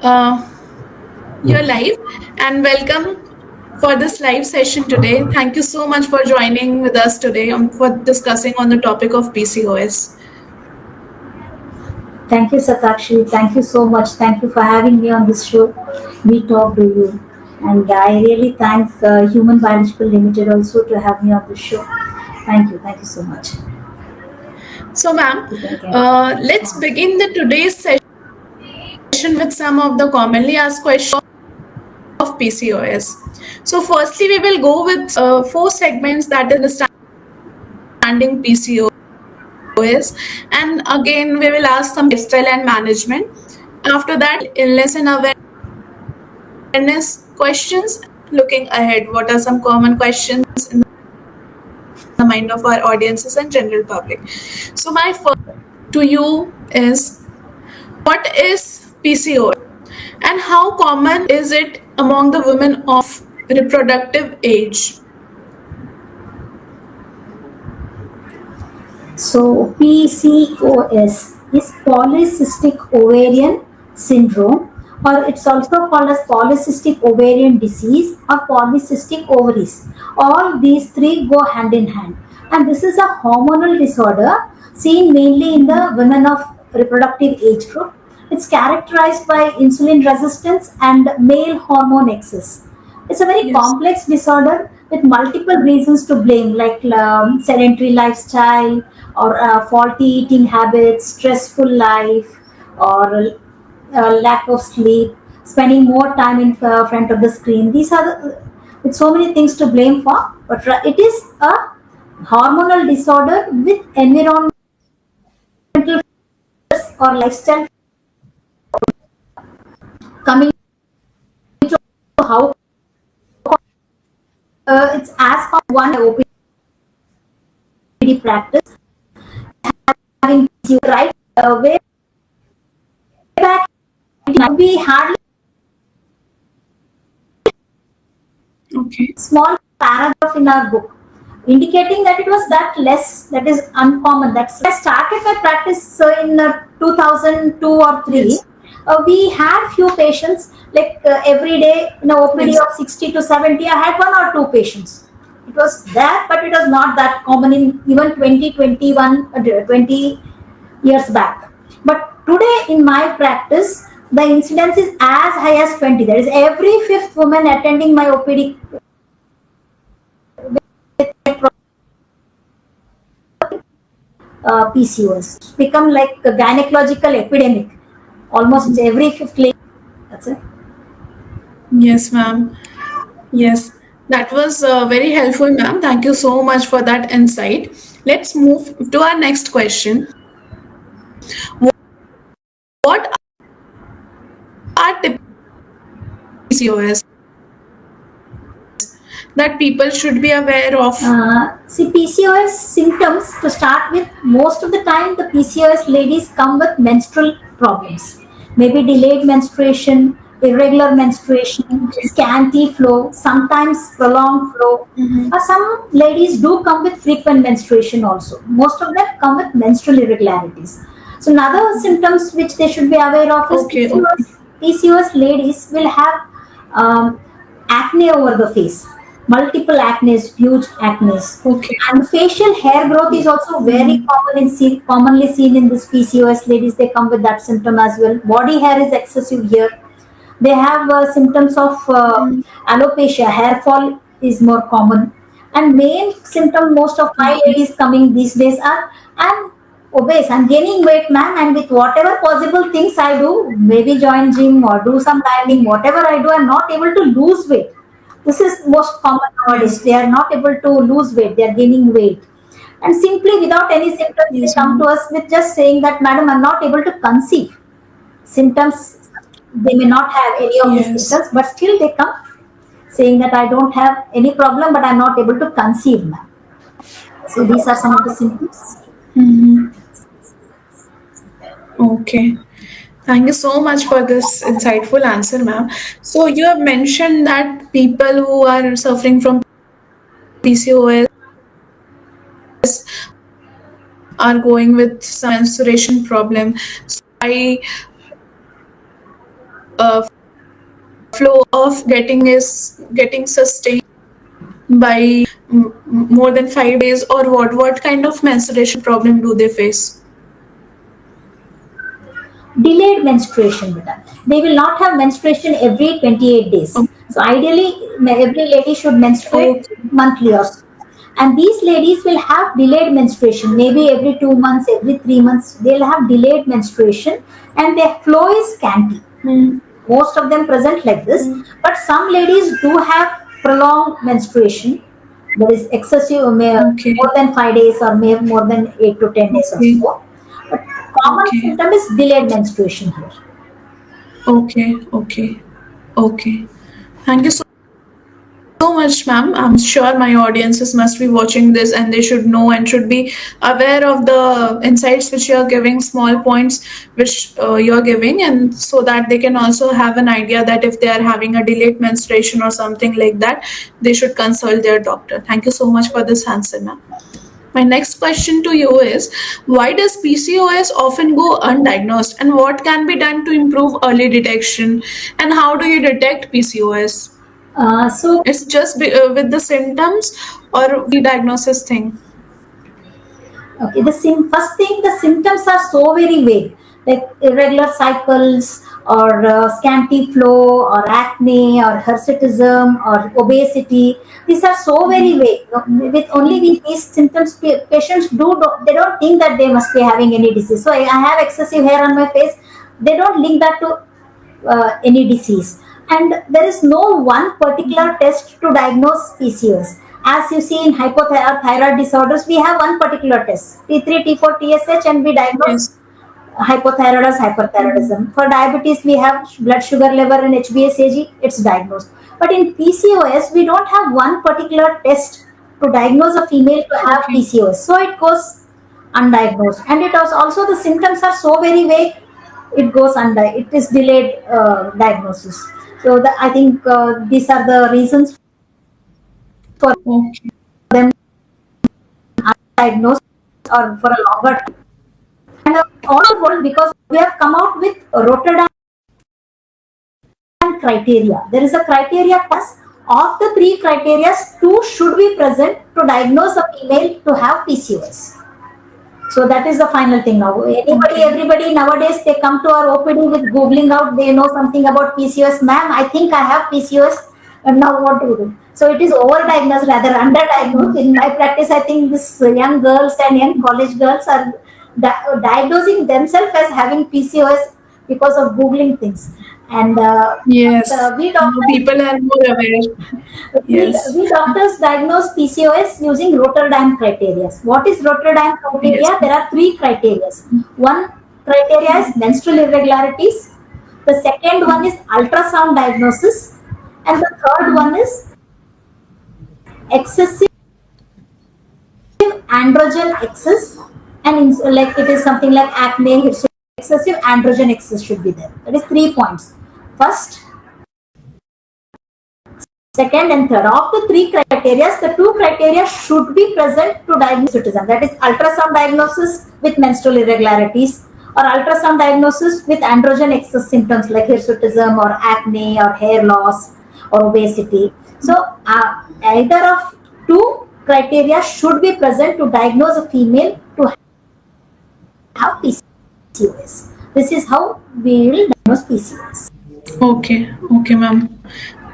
you're live and welcome for this live session today. Thank you so much for joining with us today for discussing on the topic of PCOS. Thank you, Satakshi. Thank you so much. Thank you for having me on this show. We talk to you. And I really thank Human Biological Limited also to have me on this show. Thank you. Thank you so much. So, ma'am, You can carry. let's begin the today's session with some of the commonly asked questions of PCOS. So, firstly, we will go with four segments, that is understanding PCOS, and again we will ask some lifestyle and management. After that, illness and awareness questions. Looking ahead, what are some common questions in the mind of our audiences and general public? So, my first to you is, what is PCOS and how common is it among the women of reproductive age? So, PCOS is polycystic ovarian syndrome, or it's also called as polycystic ovarian disease or polycystic ovaries. All these three go hand in hand, and this is a hormonal disorder seen mainly in the women of reproductive age group. It's characterized by insulin resistance and male hormone excess. It's a very Yes. complex disorder with multiple reasons to blame, like sedentary lifestyle or faulty eating habits, stressful life, or lack of sleep, spending more time in front of the screen. These are with so many things to blame for, but it is a hormonal disorder with environmental or lifestyle. Coming to how it's as for one OPD practice having you right way back we hardly Okay. small paragraph in our book indicating that it was that less, that is uncommon. That's I started my practice in 2002 or 3. Yes. We had few patients, like every day in a OPD Yes. of 60 to 70 I had one or two patients. It was that, but it was not that common in even 2021 20 years back. But today in my practice, the incidence is as high as 20. There is every fifth woman attending my OPD PCOS. It's become like a gynecological epidemic. Almost every fifth lady. That's it. Yes, ma'am. Yes, that was very helpful, ma'am. Thank you so much for that insight. Let's move to our next question. What are typical PCOS that people should be aware of? See, PCOS symptoms to start with, most of the time the PCOS ladies come with menstrual problems. Maybe delayed menstruation, irregular menstruation, Okay. scanty flow, sometimes prolonged flow. Mm-hmm. Some ladies do come with frequent menstruation also. Most of them come with menstrual irregularities. So, another symptoms which they should be aware of is Okay. Okay. PCOS ladies will have um, acne over the face, multiple acne, huge acne, Okay. and facial hair growth is also very commonly seen in this PCOS ladies. They come with that symptom as well. Body hair is excessive here. They have symptoms of Mm-hmm. alopecia, hair fall is more common. And main symptom most of my Okay. ladies coming these days are, I'm obese, I'm gaining weight, ma'am, and with whatever possible things I do, maybe join gym or do some dieting, whatever I do, I'm not able to lose weight. This is most common nowadays. Yes. They are not able to lose weight, they are gaining weight. And simply without any symptoms, they Yes, come to ma'am. us with just saying that, madam, I'm not able to conceive. Symptoms, they may not have any of these Yes. symptoms, but still they come saying that I don't have any problem, but I'm not able to conceive now. So these are some of the symptoms. Mm-hmm. Okay. Thank you so much for this insightful answer, ma'am. So you have mentioned that people who are suffering from PCOS are going with some menstruation problem. So I flow of getting sustained by more than 5 days, or what kind of menstruation problem do they face? Delayed menstruation with that. They will not have menstruation every 28 days. So ideally, every lady should menstruate Okay. monthly or so. And these ladies will have delayed menstruation, maybe every 2 months, every 3 months, they'll have delayed menstruation and their flow is scanty. Hmm. Most of them present like this, but some ladies do have prolonged menstruation. There is excessive, Okay. more than 5 days or may more than 8 to 10 days or Okay. so. But common Okay. symptom is delayed menstruation here. Okay. Okay. Okay. Thank you so much, ma'am. I'm sure my audiences must be watching this and they should know and should be aware of the insights which you're giving, small points which you're giving, and so that they can also have an idea that if they are having a delayed menstruation or something like that, they should consult their doctor. Thank you so much for this answer, ma'am. My next question to you is, why does PCOS often go undiagnosed, and what can be done to improve early detection, and how do you detect PCOS? So It's just with the symptoms or we diagnosis thing? okay, first thing, the symptoms are so very vague, like irregular cycles, or scanty flow, or acne, or hirsutism, or obesity. These are so very vague. With only these symptoms, patients they don't think that they must be having any disease. So I have excessive hair on my face. They don't link that to any disease. And there is no one particular test to diagnose PCOS. As you see in hypothyroid disorders, we have one particular test, T3, T4, TSH, and we diagnose Yes. hypothyroidism, hyperthyroidism. For diabetes, we have blood sugar level and HbA1c, it's diagnosed. But in PCOS, we don't have one particular test to diagnose a female to have Okay. PCOS. So it goes undiagnosed. And it was also, the symptoms are so very vague, it goes it is delayed diagnosis. So I think these are the reasons for Okay. them diagnosed or for a longer time. And all the world, because we have come out with Rotterdam criteria. There is a criteria plus of the three criteria, two should be present to diagnose a female to have PCOS. So that is the final thing now. Okay. Everybody nowadays, they come to our OPD with googling out. They know something about PCOS. Ma'am, I think I have PCOS, and now what to do? So it is overdiagnosed rather underdiagnosed. In my practice, I think this young girls and young college girls are diagnosing themselves as having PCOS because of googling things. And Yes. we Now doctors people are more aware. Yes. we doctors diagnose PCOS using Rotterdam criteria. What is Rotterdam Yes. criteria? There are three criteria. One criteria is menstrual irregularities. The second one is ultrasound diagnosis. And the third one is excessive androgen excess. And like it is something like acne, excessive androgen excess should be there. That is 3 points. First, second and third. Of the three criteria, the two criteria should be present to diagnose citizen. That is ultrasound diagnosis with menstrual irregularities, or ultrasound diagnosis with androgen excess symptoms like hirsutism or acne or hair loss or obesity. So either of two criteria should be present to diagnose a female to have PCOS. This is how we will diagnose PCOS. Okay. Okay, ma'am.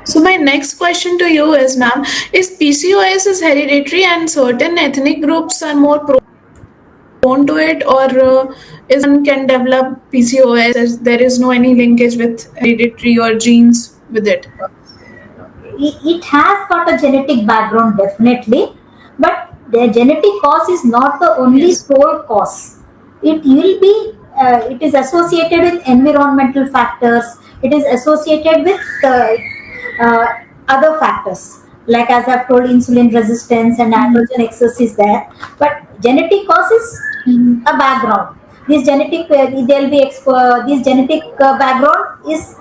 So my next question to you is, ma'am, is PCOS is hereditary and certain ethnic groups are more prone to it, or is one can develop PCOS as there is no any linkage with hereditary or genes with it? It has got a genetic background definitely, but the genetic cause is not the only Yes. sole cause. It will be it is associated with environmental factors. It is associated with uh, other factors, like as I've told, insulin resistance and androgen excess is there, but genetic cause is Mhm. a background. This genetic there will be this genetic background is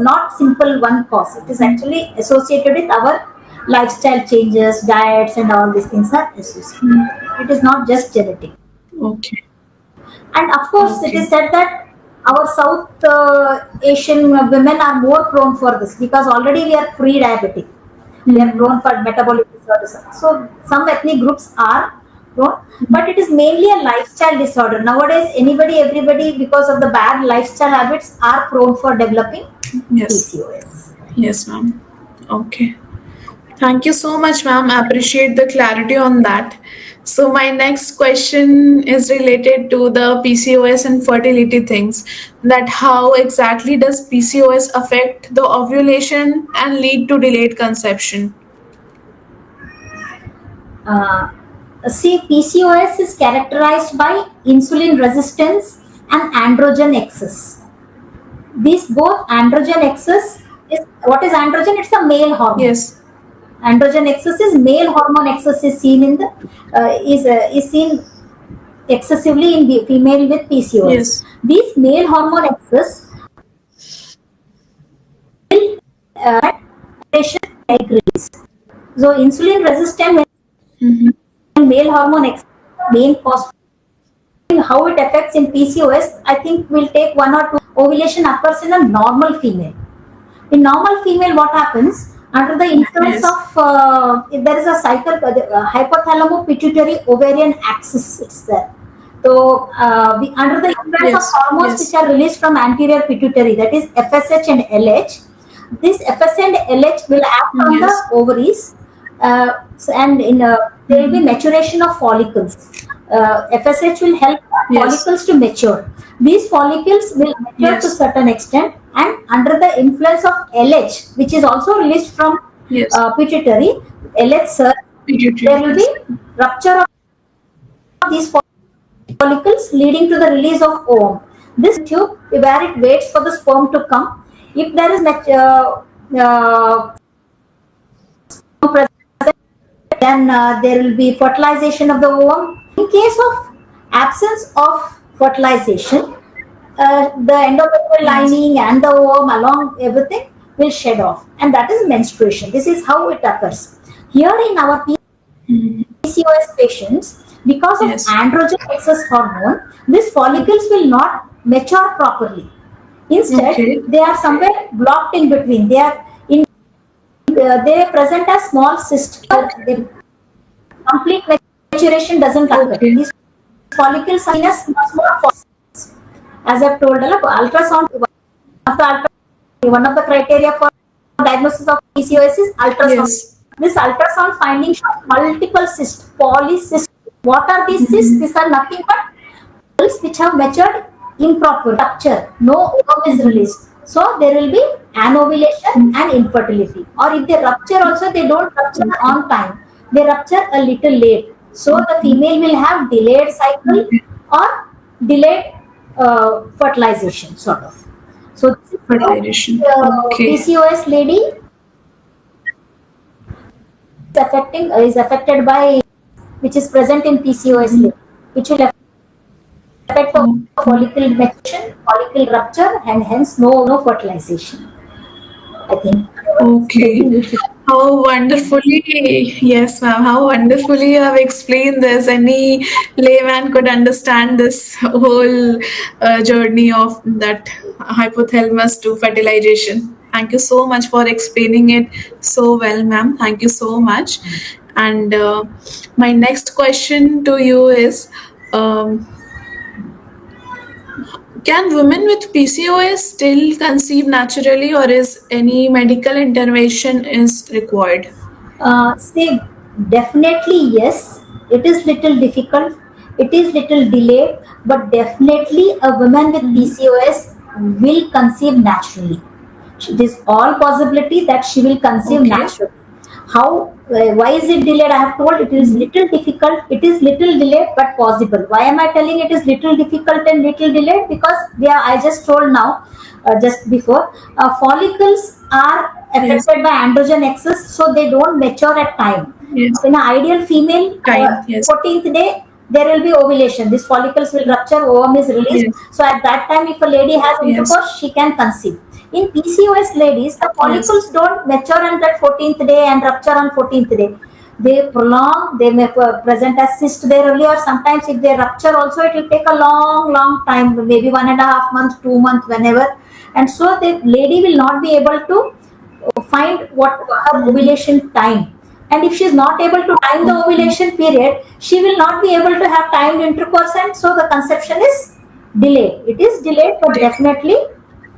not simple one cause. It is actually associated with our lifestyle changes, diets, and all these things are associated. It is not just genetic. Okay. And of course, it is Okay. said that our South Asian women are more prone for this because already we are pre-diabetic. We are Mm. prone for metabolic disorders. So some ethnic groups are prone, but it is mainly a lifestyle disorder. Nowadays, anybody, everybody, because of the bad lifestyle habits, are prone for developing Yes. PCOS. Yes, ma'am. Okay. Thank you so much, ma'am. I appreciate the clarity on that. So, my next question is related to the PCOS and fertility things. That how exactly does PCOS affect the ovulation and lead to delayed conception? Uh, See, PCOS is characterized by insulin resistance and androgen excess. These both androgen excess is what is androgen? It's a male hormone. Yes. Androgen excess is male hormone excess is seen in the is seen excessively in the female with PCOS. Yes. These male hormone excess uh, increase. So insulin resistant Mm-hmm. male hormone excess main cause. How it affects in PCOS, I think we'll take one or two. Ovulation occurs in a normal female. In normal female, what happens under the influence Yes. of if there is a cycle, hypothalamo pituitary ovarian axis, it's there. So, under the influence of Yes. hormones which Yes. are released from anterior pituitary, that is FSH and LH, this FSH and LH will act on the Yes. ovaries, and there will be maturation of follicles. FSH will help Yes. follicles to mature. These follicles will mature to Yes. certain extent, and under the influence of LH, which is also released from Yes. pituitary, LH surge, there Pituitary. will be Yes. rupture of these follicles leading to the release of ovum. This tube where it waits for the sperm to come. If there is present, then there will be fertilization of the ovum. In case of absence of fertilization, the endometrial Yes. lining and the ovum along everything will shed off, and that is menstruation. This is how it occurs. Here in our Mhm. PCOS patients, because of Yes. androgen excess hormone, these follicles will not mature properly. Instead, Okay. they are somewhere blocked in between. They are in. They present as small cysts. The complete maturation doesn't occur. Okay. These follicles are in a small follicles. As I've told, ultrasound. One of the criteria for diagnosis of PCOS is ultrasound. Yes. This ultrasound finding shows multiple cysts, polycysts. What are these cysts? Mhm. These are nothing but cells which have matured improper rupture. No ovum is Mhm. released. So there will be anovulation and infertility. Or if they rupture also, they don't rupture Okay. on time. They rupture a little late. So the Okay. female will have delayed cycle Okay. or delayed fertilization sort of. So this is how Fertilization. Okay. PCOS lady is affected by which is present in PCOS Mhm. lady, which will affect the Okay. follicle maturation, follicle rupture, and hence no fertilization. I think maybe Okay. you should. How wonderfully, yes, ma'am, how wonderfully you have explained this. Any layman could understand this whole journey of that hypothalamus to fertilization. Thank you so much for explaining it so well, ma'am. Thank you so much. And my next question to you is um, can women with PCOS still conceive naturally, or is any medical intervention is required? Say definitely yes. It is little difficult. It is little delayed, but definitely a woman with Mhm. PCOS will conceive naturally. It is all possibility that she will conceive Okay. naturally. How? Why is it delayed? I have told it is Mhm. little difficult. It is little delayed, but possible. Why am I telling it is little difficult and little delayed? Because I just told now, just before, follicles are Yes. affected by androgen excess, so they don't mature at time. Yes. In an ideal female, Time. Yes. 14th day, there will be ovulation. These follicles will rupture, ovum is released. Yes. So at that time, if a lady has Yes. intercourse, she can conceive. In PCOS ladies, the Yes. follicles don't mature on that 14th day and rupture on 14th day. they prolong, they may present as cyst there early, or sometimes if they rupture also it will take a long time, maybe 1.5 months, 2 months, whenever. And so the lady will not be able to find what her Mm-hmm. ovulation time. And if she is not able to time the Okay. ovulation period, she will not be able to have timed intercourse, and so the conception is delayed. It is delayed but Okay. definitely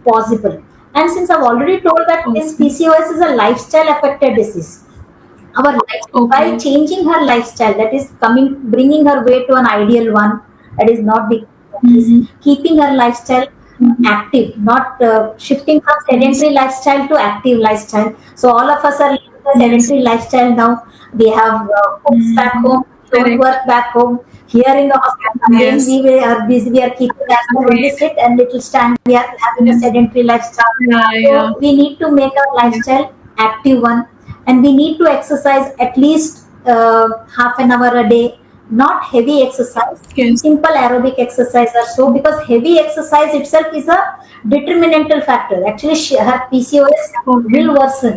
possible. And since I've already told that this Okay. PCOS is a lifestyle affected disease, our life, by Okay. changing her lifestyle, that is coming, bringing her way to an ideal one, that is not becoming obese, Mm-hmm. keeping her lifestyle active, not shifting from Yes. sedentary lifestyle to active lifestyle. So all of us are living a Yes. sedentary lifestyle now. We have cooks back Mm-hmm. home, don't Correct. work back home. Here in the hospital again Yes. we are busy, we are keeping ourselves only Great. sit and little stand, we are having a Yes. sedentary lifestyle. Yeah. Yeah. So we need to make our Yes. lifestyle active one, and we need to exercise at least half an hour a day, not heavy exercise. Yes. Simple aerobic exercise or so, because heavy exercise itself is a determinantal factor. Actually her PCOS Okay. will worsen.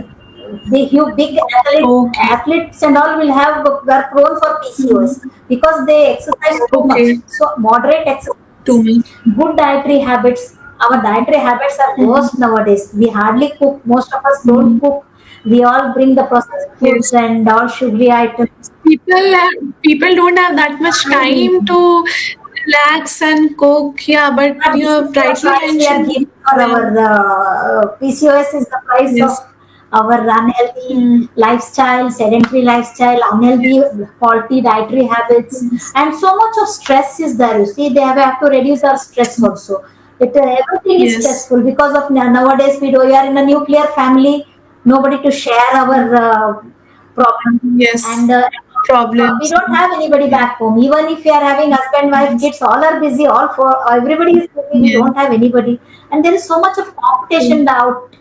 The big Okay. athletes and all will have, were prone for PCOS Mhm. because they exercise too much. Okay. So moderate exercise, Too much. good dietary habits. Our dietary habits are Mm-hmm. worst nowadays. We hardly cook. Most of us don't Mm-hmm. cook. We all bring the processed foods Yes. and all sugary items. People don't have that much time to relax and cook. Yeah, but But you this is have the rightly price we are mentioned. giving for Yeah. our PCOS is the price of Yes. our unhealthy Mm. lifestyle, sedentary lifestyle, unhealthy, Yes. faulty dietary habits, Yes. and so much of stress is there. You see, they have to reduce our stress True. also. Everything is Yes. stressful because of nowadays we are in a nuclear family. Nobody to share our problems, Yes. and we Problems. don't have anybody Yeah. back home. Even if we are having husband, wife, Yes. kids, all are busy. All for everybody is busy. We Yes. don't have anybody, and there is so much of True. competition out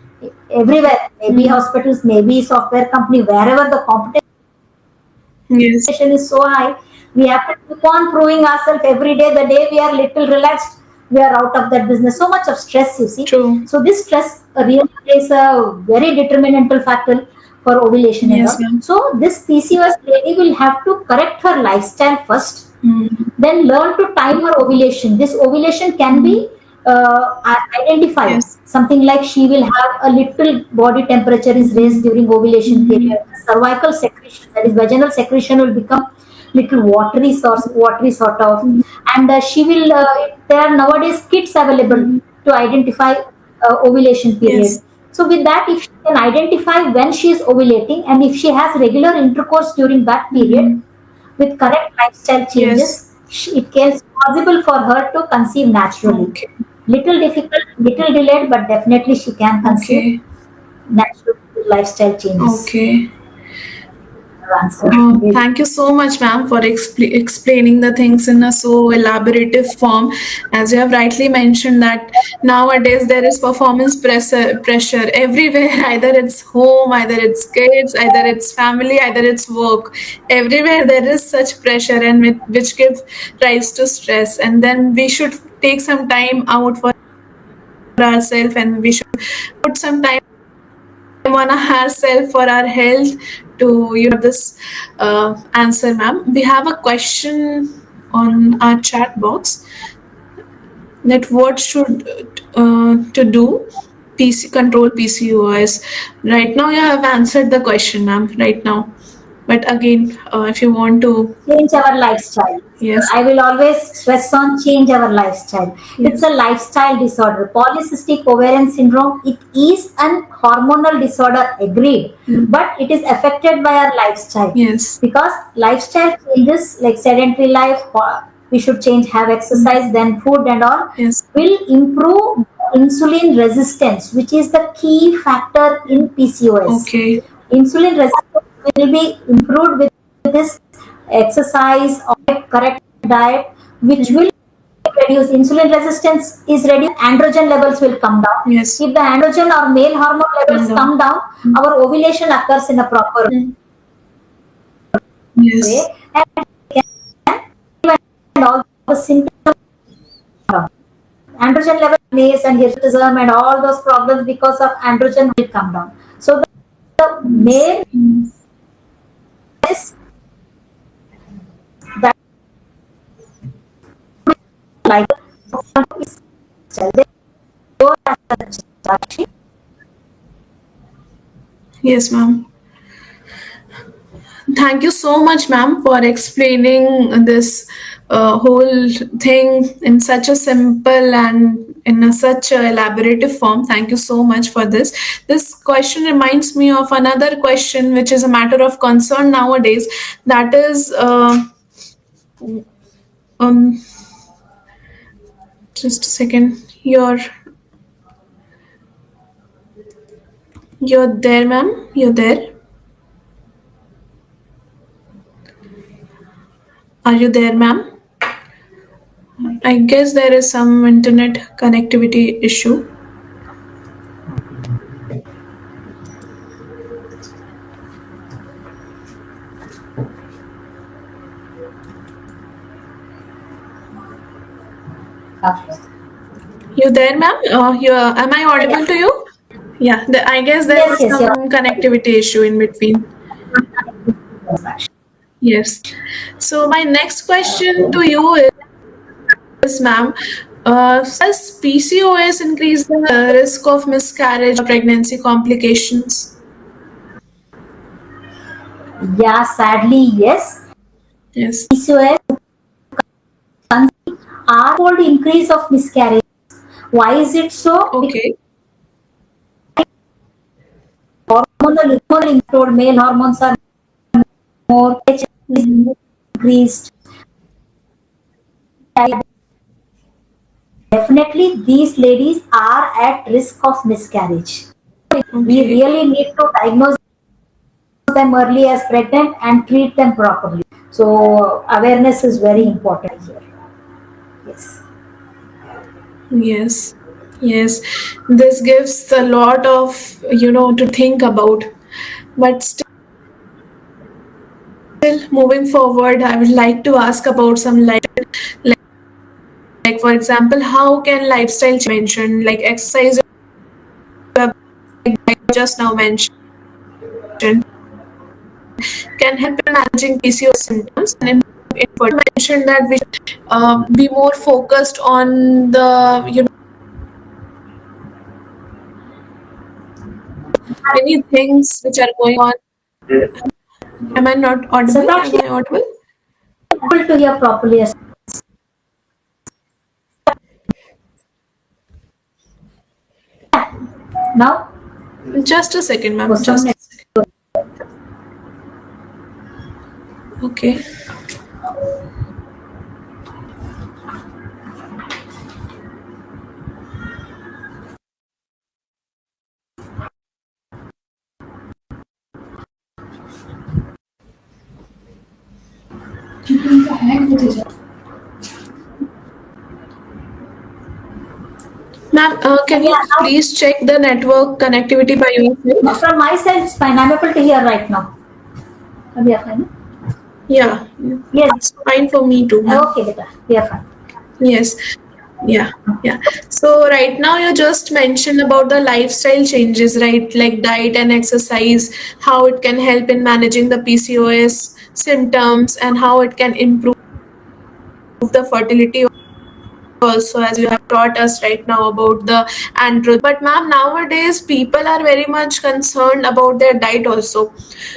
everywhere. Maybe Mm. hospitals, maybe software company, wherever the competition Yes. is so high, we have to keep on proving ourselves every day. The day we are little relaxed, we are out of that business. So much of stress, you see. True. So this stress really plays a very determinantal factor for ovulation and Yes, all. ma'am. So this PCOS lady will have to correct her lifestyle first, Mm. then learn to time her ovulation. This ovulation can Mm. be identified. Yes. Something like she will have a little body temperature is raised Mm. during ovulation Mm. period. Cervical secretion, that is vaginal secretion, will become little watery sort of, Mm. and she will. There are nowadays kits available Mm. to identify ovulation period. Yes. So with that, if she can identify when she is ovulating, and if she has regular intercourse during that period, Mm. with correct lifestyle Yes. changes, it is possible for her to conceive naturally. Okay. Little difficult, little delayed, but definitely she can conceive Okay. naturally with lifestyle changes. Okay. Answer. Thank you so much, ma'am, for explaining the things in a so elaborative form. As you have rightly mentioned that nowadays there is performance pressure everywhere. Either it's home, either it's kids, either it's family, either it's work. Everywhere there is such pressure, and which gives rise to stress. And then we should take some time out for ourselves, and we should put some time on ourselves for our health to this answer, ma'am. We have a question on our chat box that what should to do control PCOS. Right now you have answered the question, ma'am, right now, but again, if you want to. Change our lifestyle. Yes. I will always stress on change our lifestyle. It's a Yes. lifestyle disorder. Polycystic ovarian syndrome, it is an hormonal disorder, agreed, Mm. but it is affected by our lifestyle. Yes. Because lifestyle changes like sedentary life, we should change, have Mm. exercise, then food and all, Yes. will improve insulin resistance, which is the key factor in PCOS. Okay. Insulin resistance will be improved with this exercise or correct diet, which Mm. will reduce insulin resistance is reduced, androgen levels will come down. Yes. If the androgen or male hormone Calm levels down. come down, Mm. our ovulation occurs in a proper Mm. Yes. way, and all the symptoms, androgen level nays and hirsutism and all those problems because of androgen will come down. So the Yes. main Mm. is Yes, ma'am. Thank you so much, ma'am, for explaining this whole thing in such a simple and in such a elaborative form. Thank you so much for this. This question reminds me of another question, which is a matter of concern nowadays. That is, um, just a second. You're there, ma'am. You're there. Are you there, ma'am? I guess there is some internet connectivity issue. Okay. You there, ma'am? Am I Yeah. audible to you? Yeah, I guess there Yes, was yes, some connectivity issue in between. Yes. So my next question to you is, ma'am, does PCOS increase the risk of miscarriage or pregnancy complications? yeah. Sadly, yes. Yes. PCOS are called increase of miscarriage. Why is it so? Because Okay. hormonal include male hormones are more, HRV is Mhm. increased. Definitely, these ladies are at risk of miscarriage. We Okay. really need to diagnose them early as pregnant and treat them properly. So awareness is very important here. Yes. Yes. Yes. This gives a lot of, to think about. But still, moving forward, I would like to ask about some like for example, how can lifestyle change mentioned, like exercise you have just now mentioned, can help in managing PCOS symptoms and in mentioned that we should be more focused on the many things which are going on. Am I not audible? Am Satakshi, I audible? able to hear properly. Now, Just a second, for ma'am. some Just a next. second. Okay. Ma'am, can Yeah, you please check the network connectivity by now yourself? from my side, it's fine. I'm able to hear right now. We are fine. Yeah. Yeah, Yes. it's fine for me too, ma'am. Okay, beta. We are fine. Yes. Yeah, yeah. So right now you just mentioned about the lifestyle changes, right? Like diet and exercise, how it can help in managing the PCOS symptoms and how it can improve the fertility also, as you have taught us right now about the androgen. But ma'am, nowadays people are very much concerned about their diet also,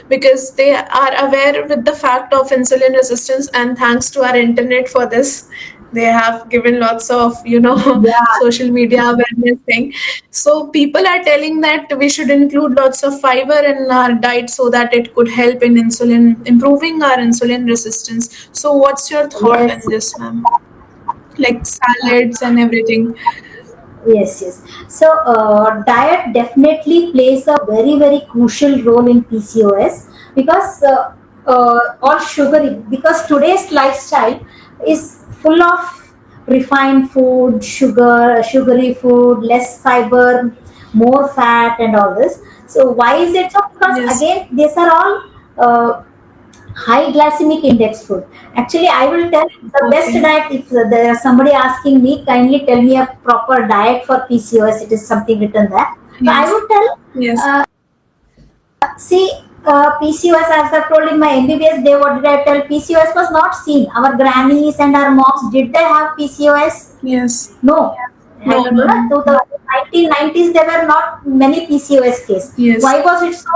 because they are aware with the fact of insulin resistance, and thanks to our internet for this, they have given lots of Yeah. social media awareness thing. So people are telling that we should include lots of fiber in our diet so that it could help in insulin improving our insulin resistance. So what's your thought Yes. on this, ma'am? Like salads and everything. Yes, yes. So, diet definitely plays a very, very crucial role in PCOS because all sugary. Because today's lifestyle is full of refined food, sugar, sugary food, less fiber, more fat, and all this. So, why is it so? Because Yes. again, these are all high glycemic index food. Actually, I will tell the best Okay. diet. If there is somebody asking me, kindly tell me a proper diet for PCOS. It is something written there. So I Yes. would tell, Yes. see, PCOS, as I told in my MBBS, they what did I tell? PCOS was not seen. Our grannies and our moms, did they have PCOS? Yes. No. I No, don't know. ma'am. To the 1990s, there were not many PCOS cases. Yes. Why was it so?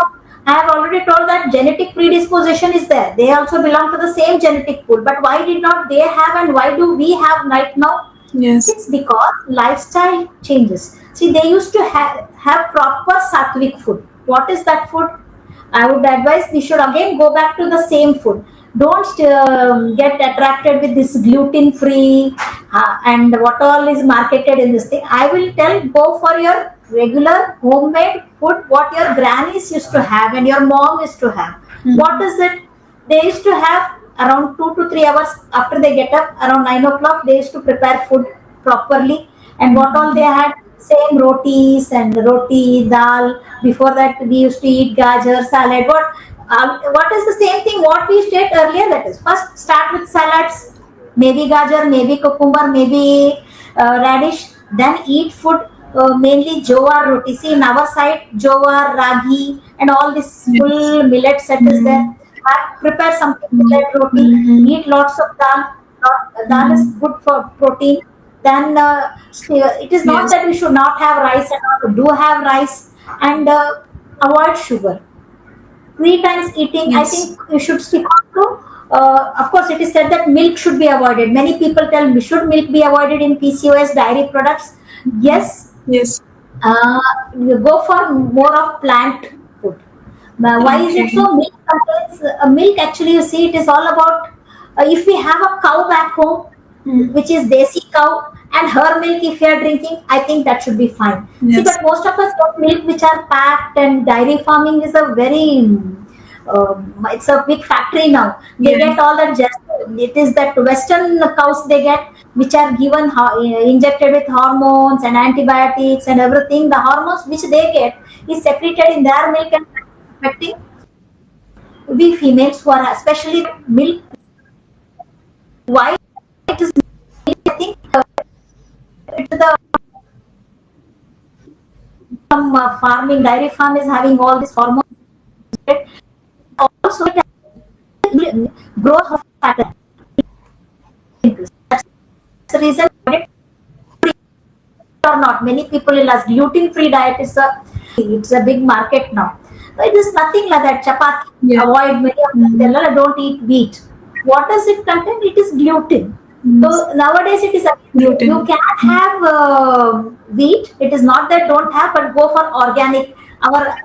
I have already told that genetic predisposition is there. They also belong to the same genetic pool. But why did not they have and why do we have right now? Yes. It's because lifestyle changes. See, they used to have proper sattvic food. What is that food? I would advise we should again go back to the same food. Don't get attracted with this gluten free and what all is marketed in this thing. I will tell go for your regular homemade food, what your grannies used to have and your mom used to have. What is it? They used to have around 2 to 3 hours after they get up, around 9 o'clock. They used to prepare food properly, and what all they had, same rotis and roti dal. Before that, we used to eat gajar salad. What is the same thing what we said earlier? That is, first start with salads, maybe gajar, maybe cucumber, maybe radish. Then eat food, mainly jowar roti. See, in our side, jowar, ragi, and all this full millet set is there. Prepare something millet roti. Eat lots of dal. Dal is good for protein. Then it is not Yes. that we should not have rice and all. Do have rice and avoid sugar. 3 times eating, I Yes. think you should stick on to. Of course, it is said that milk should be avoided. Many people tell me, should milk be avoided in PCOS dairy products? Yes, Yes. you go for more of plant food. Why is it Okay. so? Milk contains milk. Actually, you see, it is all about if we have a cow back home, which is desi cow, and her milk, if you are drinking, I think that should be fine. See, Yes. but most of us get milk which are packed, and dairy farming is a very it's a big factory now. They Yes. get all that just it is that Western cows they get which are given injected with hormones and antibiotics and everything. The hormones which they get is secreted in their milk and affecting we females who are especially milk. Why it is? I think it's the farming dairy farm is having all these hormones. Also, it has growth of factor. That's the reason or not. Many people will ask gluten-free diet is a big market now. But it is nothing like that. Chapati, Yes. avoid many of them. Tell her, don't eat wheat. What does it contain? It is gluten. Yes. So nowadays it is you Gluten. can have wheat. It is not that don't have, but go for organic. Our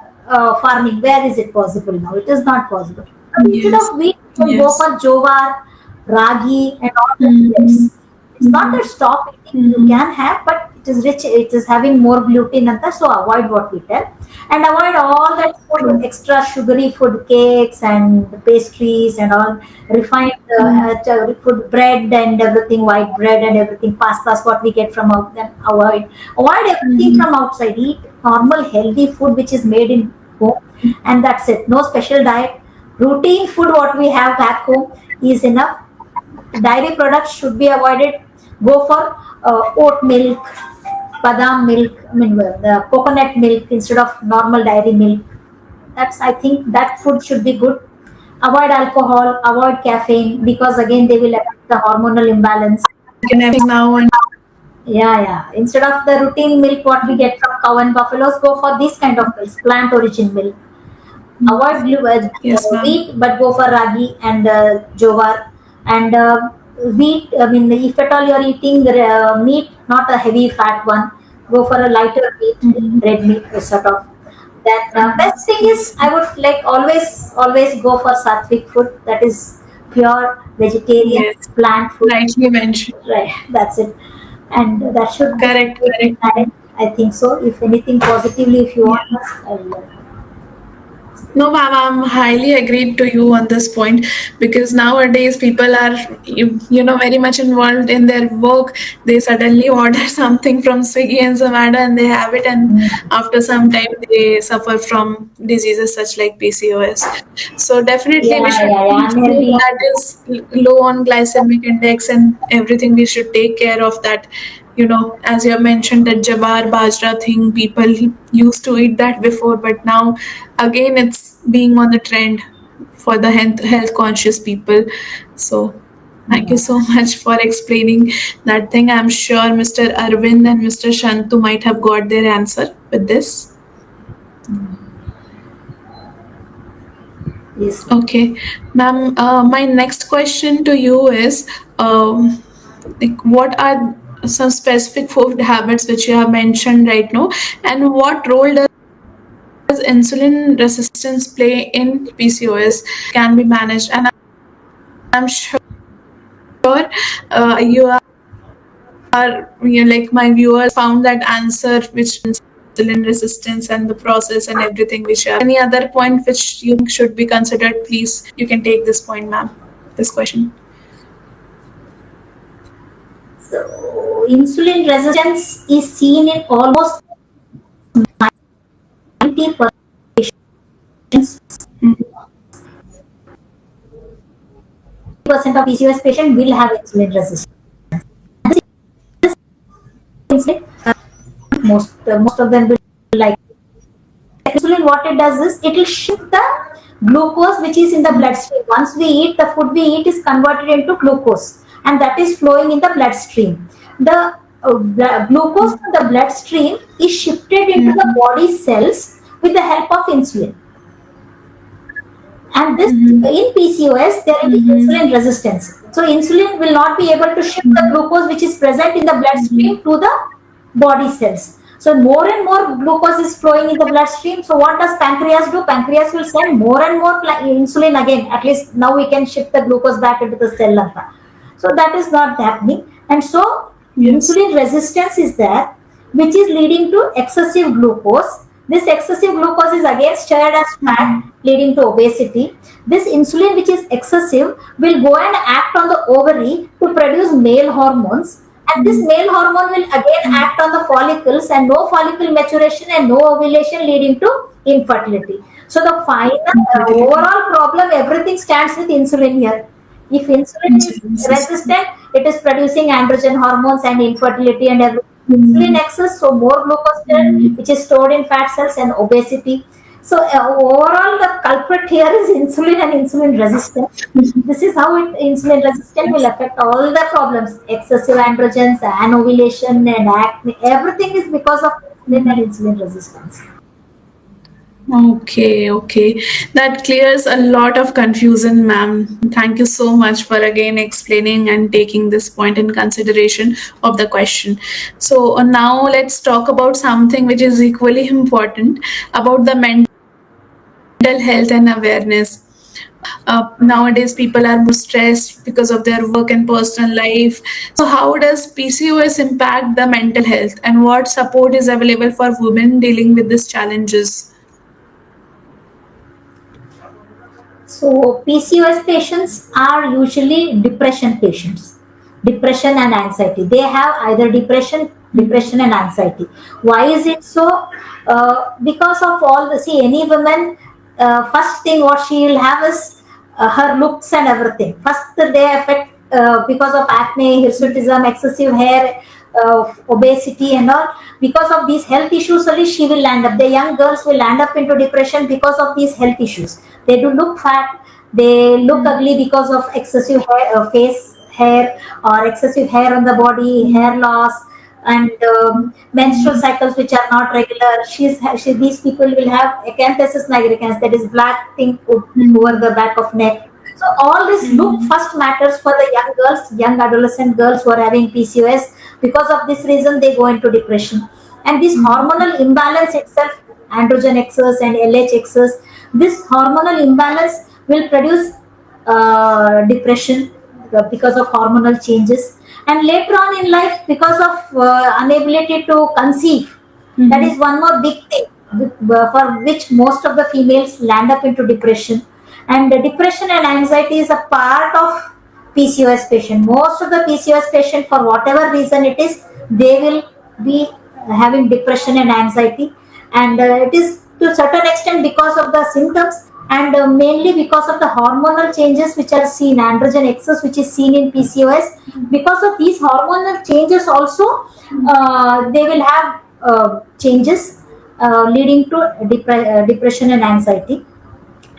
farming. Where is it possible now? It is not possible. But instead Yes. of wheat, you can go Yes. for jowar, ragi, and all the Mm-hmm. millets. It's not that stop eating. You Mm-hmm. can have, but it is rich. It is having more gluten and that. So avoid what we tell, and avoid all that food, True. extra sugary food, cakes and pastries and all refined food, bread and everything, white bread and everything, pastas. What we get from out them, avoid everything Mm-hmm. from outside. Eat normal healthy food which is made in home, and that's it. No special diet. Routine food what we have back home is enough. Dairy products should be avoided. Go for oat milk, badam milk, I mean the coconut milk instead of normal dairy milk. That's I think that food should be good. Avoid alcohol, avoid caffeine because again they will affect the hormonal imbalance. And everything now and Yeah, yeah. Instead of the routine milk what we get from cow and buffaloes, go for this kind of milk, plant origin milk. Avoid yes, ma'am. wheat, but go for ragi and jowar. And wheat, I mean, if at all you're eating meat, not a heavy fat one, go for a lighter meat, Mm-hmm. red meat, sort of. Then best thing is, I would like always go for sattvic food. That is pure vegetarian Yes. plant food. Rightly mentioned. Right, that's it. And that should be Correct. in Correct. time. I think so. If anything positively, if you Yeah. want us, I will. No, ma'am, I'm highly agreed to you on this point because nowadays people are, very much involved in their work. They suddenly order something from Swiggy and Zomato and they have it, and after some time they suffer from diseases such like PCOS. So definitely we Yeah, should yeah, yeah. eat food Unhealthy. that is low on glycemic index and everything. We should take care of that. As you have mentioned, that Jawar Bajra thing, people used to eat that before, but now again it's being on the trend for the health conscious people. So thank you so much for explaining that thing. I'm sure Mr. Arvind and Mr. Shantu might have got their answer with this. Yes. Okay, ma'am. My next question to you is, like, what are some specific food habits which you have mentioned right now, and what role does insulin resistance play in PCOS? Can be managed, and I'm sure you are, like my viewers found that answer which insulin resistance and the process and everything which are any other point which you think should be considered, please you can take this point, ma'am, this question. So insulin resistance is seen in almost 90% of PCOS patients will have insulin resistance. Insulin, most of them will like insulin. What it does is it will shift the glucose which is in the bloodstream. Once we eat, the food we eat is converted into glucose, and that is flowing in the bloodstream. The glucose from the bloodstream is shifted into the body cells with the help of insulin. And this in PCOS there will be insulin resistance. So insulin will not be able to shift the glucose which is present in the bloodstream to the body cells. So more and more glucose is flowing in the bloodstream. So what does pancreas do? Pancreas will send more and more insulin again. At least now we can shift the glucose back into the cell. So that is not happening. And so Yes. insulin resistance is there, which is leading to excessive glucose. This excessive glucose is again stored as fat, leading to obesity. This insulin, which is excessive, will go and act on the ovary to produce male hormones. And this male hormone will again act on the follicles, and no follicle maturation and no ovulation, leading to infertility. So the final Infertility. overall problem, everything stands with insulin here. If insulin is Insulin resistance. resistant, it is producing androgen hormones and infertility and everything. Insulin excess, so more glucose there, which is stored in fat cells, and obesity. So overall, the culprit here is insulin and insulin resistance. This is how insulin resistant will Yes. affect all the problems: excessive androgens, anovulation, and acne. Everything is because of insulin and insulin resistance. Okay, okay. That clears a lot of confusion, ma'am. Thank you so much for again explaining and taking this point in consideration of the question. So now let's talk about something which is equally important about the mental health and awareness. Nowadays, people are more stressed because of their work and personal life. So, how does PCOS impact the mental health, and what support is available for women dealing with these challenges? So PCOS patients are usually depression patients, depression and anxiety. They have either depression and anxiety. Why is it so? Because of all the see any woman, first thing what she will have is her looks and everything. First they affect because of acne, hirsutism, excessive hair, obesity and all. Because of these health issues only she will land up. The young girls will land up into depression because of these health issues. They do look fat, they look ugly because of excessive hair, face hair, or excessive hair on the body, hair loss, and menstrual cycles which are not regular. These people will have acanthosis nigricans, that is black thing over the back of neck. So all this look first matters for the young girls, young adolescent girls who are having PCOS. Because of this reason, they go into depression. And this hormonal imbalance itself, androgen excess and LH excess, this hormonal imbalance will produce depression because of hormonal changes. And later on in life, because of inability to conceive, that is one more big thing for which most of the females land up into depression. And depression and anxiety is a part of PCOS patient. Most of the PCOS patient, for whatever reason it is, they will be having depression and anxiety, and it is to a certain extent because of the symptoms, and mainly because of the hormonal changes which are seen, androgen excess which is seen in PCOS. Because of these hormonal changes also, they will have changes leading to depression and anxiety.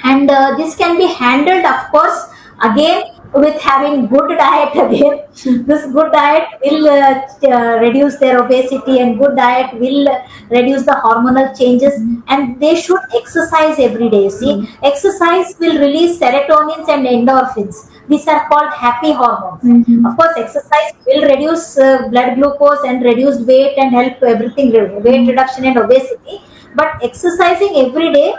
And this can be handled, of course, again with having good diet again. This good diet will reduce their obesity, and good diet will reduce the hormonal changes, and they should exercise every day. You see, exercise will release serotonins and endorphins. These are called happy hormones. Of course, exercise will reduce blood glucose and reduce weight and help everything, weight reduction and obesity. But exercising every day,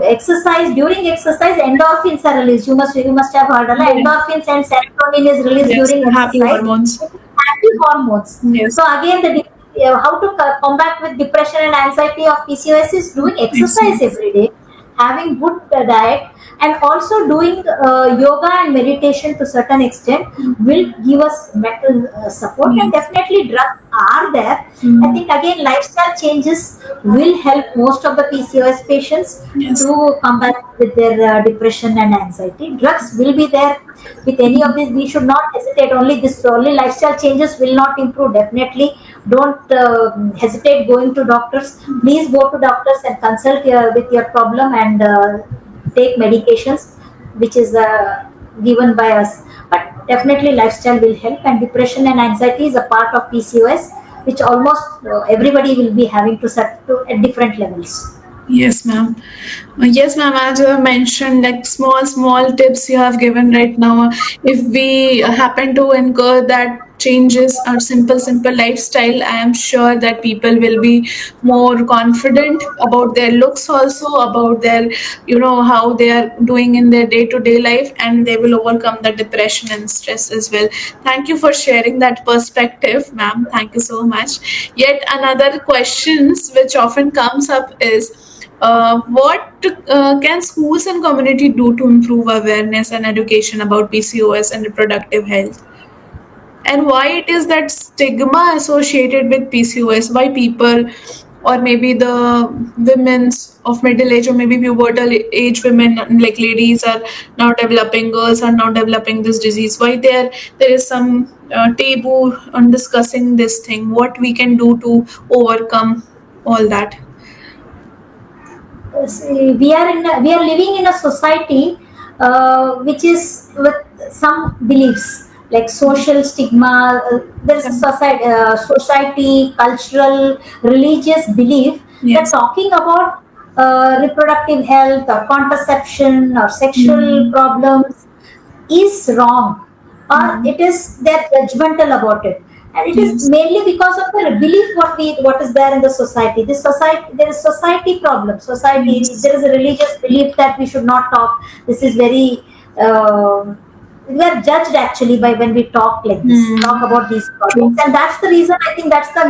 exercise during exercise, endorphins are released. You must have heard, Yeah. endorphins and serotonin is released Yes, during happy exercise. hormones. Happy hormones. Yes. So again, how to combat with depression and anxiety of PCOS is doing Yes. exercise every day, having good diet, and also doing yoga and meditation to certain extent will give us mental support. And Yes. definitely drugs are there. I think again lifestyle changes will help most of the PCOS patients Yes. to combat with their depression and anxiety. Drugs will be there with any of these. We should not hesitate. Only lifestyle changes will not improve. Definitely, don't hesitate going to doctors. Please go to doctors and consult with your problem, and take medications which is given by us. But definitely, lifestyle will help. And depression and anxiety is a part of PCOS, which almost everybody will be having to set to at different levels. Yes, ma'am. Yes, ma'am. As you have mentioned, like small tips you have given right now. If we happen to incur that changes or simple lifestyle, I am sure that people will be more confident about their looks, also about their, how they are doing in their day-to-day life, and they will overcome the depression and stress as well. Thank you for sharing that perspective, ma'am. Thank you so much. Yet another questions which often comes up is, what can schools and community do to improve awareness and education about PCOS and reproductive health? And why it is that stigma associated with PCOS? Why people, or maybe the women's of middle age, or maybe pubertal age women, like ladies, are now developing, girls are now developing this disease? Why there is some taboo on discussing this thing? What we can do to overcome all that? See, we are living in a society which is with some beliefs like social stigma. There is a society, cultural, religious belief that Yes. talking about reproductive health or contraception or sexual Mm. problems is wrong, or Mm. it is they're judgmental about it. And it is Yes. mainly because of the belief what is there in the society. This society, there is society problem. Society, Yes. there is a religious belief that we should not talk. This is very we are judged actually by when we talk like this, talk Mm. about these problems. True. And that's the reason, I think that's the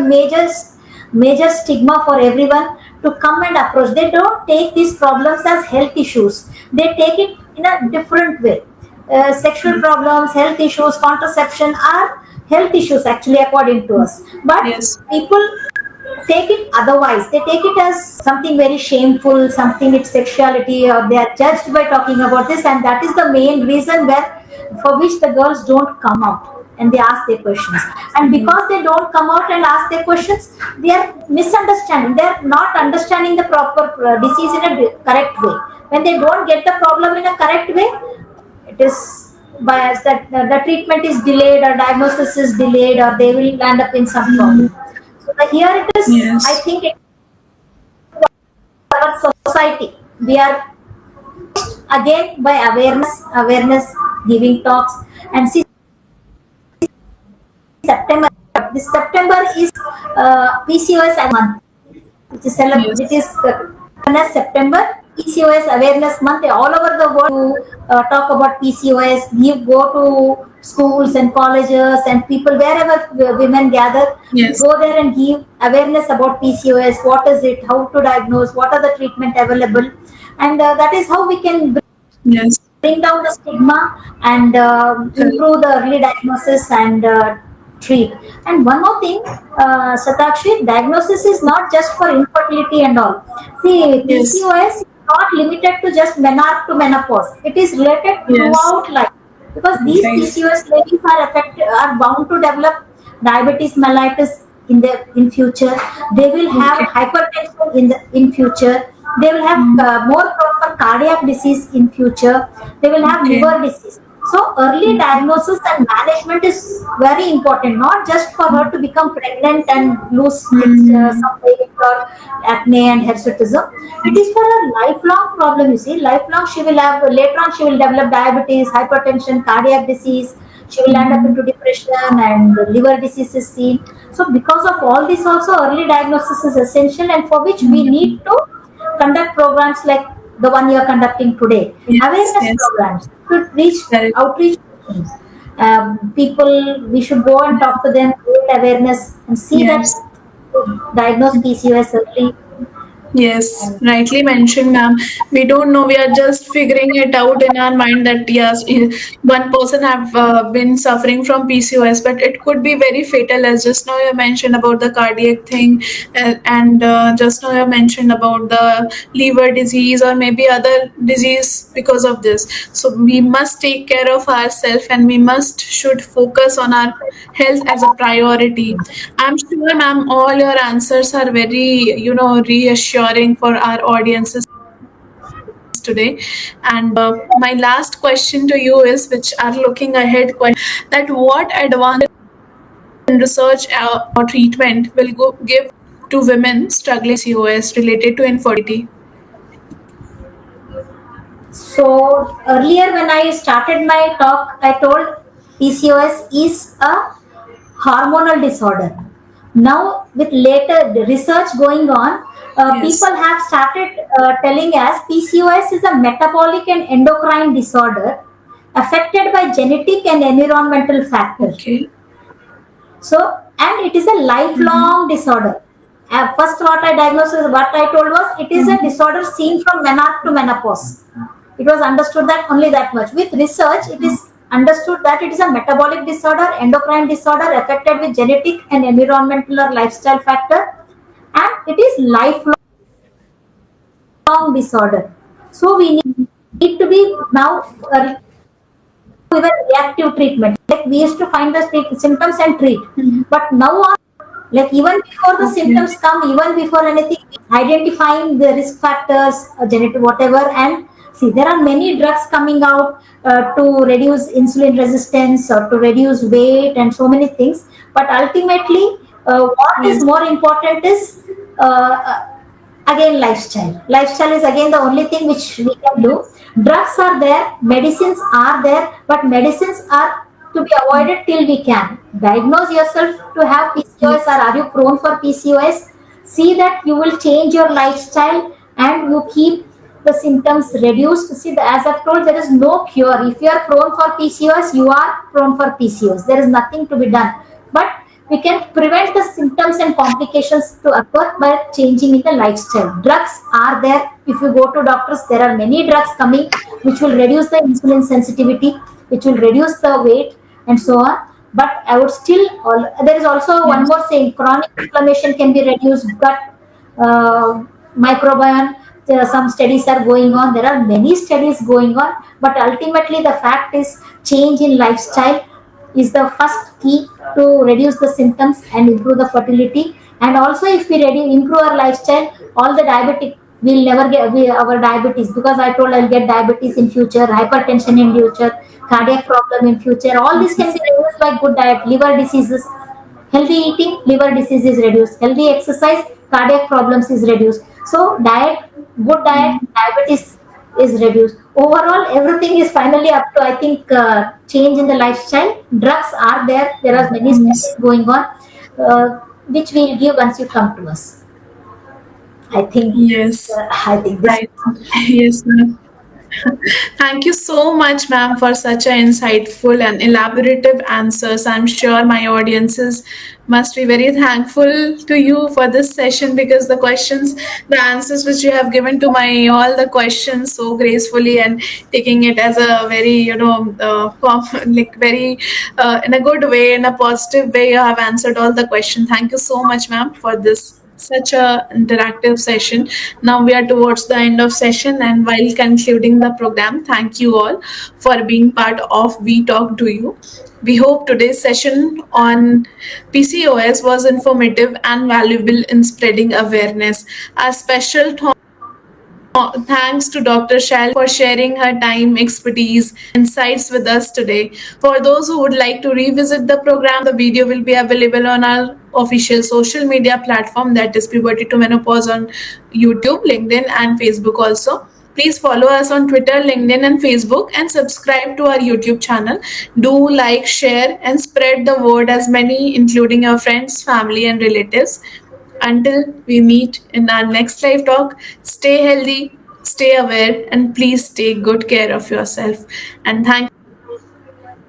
major stigma for everyone to come and approach. They don't take these problems as health issues, they take it in a different way. Sexual problems, health issues, contraception are health issues actually according to us. But Yes. people take it otherwise. They take it as something very shameful, something it's sexuality, or they are judged by talking about this, and that is the main reason where for which the girls don't come out and they ask their questions. And because they don't come out and ask their questions, they are misunderstanding. They are not understanding the proper disease in a correct way. When they don't get the problem in a correct way, it is biased that the treatment is delayed or diagnosis is delayed, or they will land up in some problem. So here it is, I Yes. think, our society. We are again by awareness, giving talks. And see, September, this September is PCOS month, which is which Yes. is known as September PCOS awareness month. All over the world to talk about PCOS. You go to schools and colleges and people wherever women gather, Yes. go there and give awareness about PCOS. What is it? How to diagnose? What are the treatment available? And that is how we can Yes. bring down the stigma and Correct. improve the early diagnosis and treat. And one more thing, Satakshi, diagnosis is not just for infertility and all. See, Yes. PCOS is not limited to just menarche to menopause. It is related Yes. throughout life, because these Right. PCOS ladies are bound to develop diabetes mellitus in future. They will have Okay. hypertension in future. They will have Mm. more proper cardiac disease in future. They will have Okay. liver disease. So early diagnosis and management is very important, not just for her to become pregnant and lose Hmm. some weight or acne and hirsutism. It is for a lifelong problem. You see, lifelong she will have later on she will develop diabetes, hypertension, cardiac disease. She will end up into depression and liver disease is seen. So because of all this, also early diagnosis is essential, and for which we need to conduct programs like the one you are conducting today. Yes, Awareness yes, programs should reach correct. outreach programs. People, we should go and talk to them, create awareness, and see that Yes. diagnose PCOS early. Yes, And rightly mentioned, ma'am. We don't know. We are just figuring it out in our mind that yes, one person have been suffering from PCOS, but it could be very fatal. As just now you mentioned about the cardiac thing, and just now you mentioned about the liver disease or maybe other disease because of this. So we must take care of ourselves, and we must should focus on our health as a priority. I'm sure, ma'am, all your answers are very, reassuring for our audiences today. And my last question to you is, which are looking ahead question, that what advance in research or treatment will give to women struggling PCOS related to infertility? so earlier when I started my talk, I told PCOS is a hormonal disorder. Now, with later research going on, people Yes. have started telling us PCOS is a metabolic and endocrine disorder affected by genetic and environmental factors. Okay. So, and it is a Mm-hmm. lifelong disorder. First, what I told was it is a Mm-hmm. disorder seen from menarche to menopause. It was understood that only that much. With research, it is understood that it is a metabolic disorder, endocrine disorder affected with genetic and environmental or lifestyle factor, and it is lifelong disorder. So we need to be now even reactive treatment. Like we used to find the symptoms and treat, Mm-hmm. but now on, like even before the Okay. symptoms come, even before anything, identifying the risk factors, genetic whatever, and see there are many drugs coming out to reduce insulin resistance or to reduce weight and so many things. But ultimately, what is Yes. more important is uh, again lifestyle is again the only thing which we can do. Drugs are there, medicines are there, but medicines are to be avoided till we can. Diagnose yourself to have PCOS or Yes. are you prone for PCOS. See that you will change your lifestyle and you keep the symptoms reduced. See, as I've told, there is no cure. If you are prone for PCOS, you are prone for PCOS. There is nothing to be done. But we can prevent the symptoms and complications to occur by changing in the lifestyle. Drugs are there. If you go to doctors, there are many drugs coming which will reduce the insulin sensitivity, which will reduce the weight, and so on. But I would still, there is also one Yes. more saying chronic inflammation can be reduced, gut microbiome. Some studies are going on. There are many studies going on, but ultimately the fact is change in lifestyle is the first key to reduce the symptoms and improve the fertility. And also, if we improve our lifestyle, all the diabetic we'll never get our diabetes, because I told I'll get diabetes in future, hypertension in future, cardiac problem in future. All this can be Yes. reduced by good diet, liver diseases. Healthy eating, liver disease is reduced. Healthy exercise, cardiac problems is reduced. So good diet, diabetes is reduced. Overall, everything is finally up to, I think, change in the lifestyle. Drugs are there. There are many studies Yes. going on, which we'll give once you come to us. I think. Yes. I think this. Right. Yes, ma'am. Thank you so much, ma'am, for such an insightful and elaborative answers. I'm sure my audiences must be very thankful to you for this session, because the answers which you have given to my all the questions so gracefully, and taking it as a very, like very in a good way, in a positive way, you have answered all the questions. Thank you so much, ma'am, for this such a interactive session. Now we are towards the end of session, and while concluding the program, thank you all for being part of We Talk to You. We hope today's session on PCOS was informative and valuable in spreading awareness. A special Thanks to Dr. Shal for sharing her time, expertise, insights with us today. For those who would like to revisit the program, the video will be available on our official social media platform, that is Puberty to Menopause, on YouTube, LinkedIn, and Facebook also. Please follow us on Twitter, LinkedIn, and Facebook, and subscribe to our YouTube channel. Do like, share, and spread the word as many, including your friends, family, and relatives. Until we meet in our next live talk, stay healthy, stay aware, and please take good care of yourself. And thank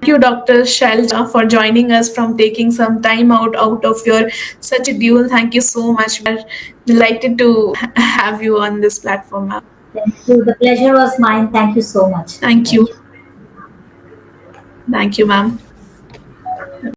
you, Dr. Shalja, for joining us, from taking some time out of your such a dual. Thank you so much. We're delighted to have you on this platform, ma'am. Thank you. The pleasure was mine. Thank you so much. Thank you. Thank you, ma'am.